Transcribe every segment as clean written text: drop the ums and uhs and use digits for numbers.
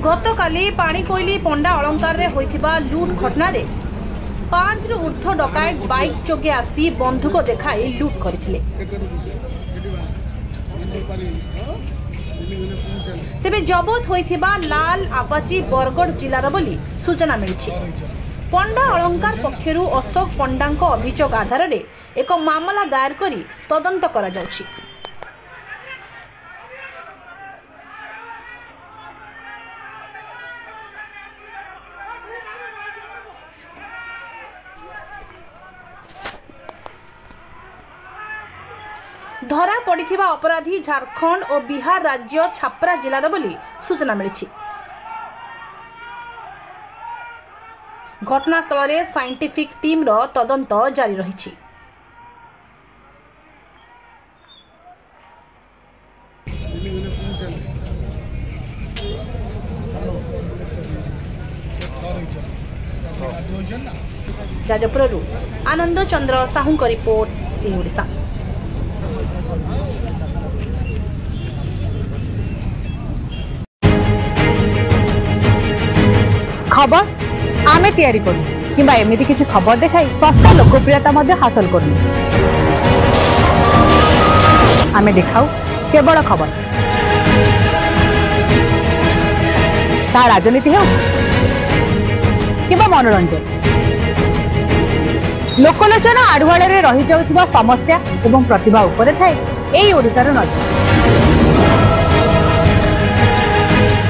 गतकाली पाणीकोइली पंडा अलंकार रे होइथिबा लूट घटना रे 5 रु ऊर्ध्व डकायत बाइक जोगे आसी बंधुक देखाई लूट करथिले। तेबे जबत होइथिबा लाल आपाची बरगढ़ जिलार बोली सूचना मिली। पंडा अलंकार पक्षरु अशोक पंडांको अभियोग आधार रे एक मामला दायर करी तदंत करा जाउछि। धरा पड़िथिबा अपराधी झारखंड और बिहार राज्य छापरा जिलार बोली सूचना मिली। घटनास्थल में साइंटिफिक टीम रो तदंत जारी रही। जाजपुर आनंद चंद्र साहू का रिपोर्ट ओडिशा। खबर आमे तैयारी करू किंबा एमिति किछि खबर देखाई सस्ता लोकप्रियता मध्ये हासिल करू। आमे देखाऊ केवल खबर ता राजनीति हो किंबा मनोरंजन। लोकलोचना आढ़ुआल रे रही जाउथिबा समस्या एवं प्रतिभा उपरे थाए एई ओडिसार नजर।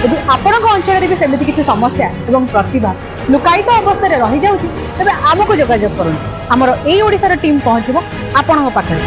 यदि आपण अंचल भी सेमती किसी समस्या एवं प्रतिभा लुकायित अवस्था रही जाउछि तबे आमको जोगाजोग करूँ। आमर एई ओडिसार टीम पहुँचबो आपण पाखरे।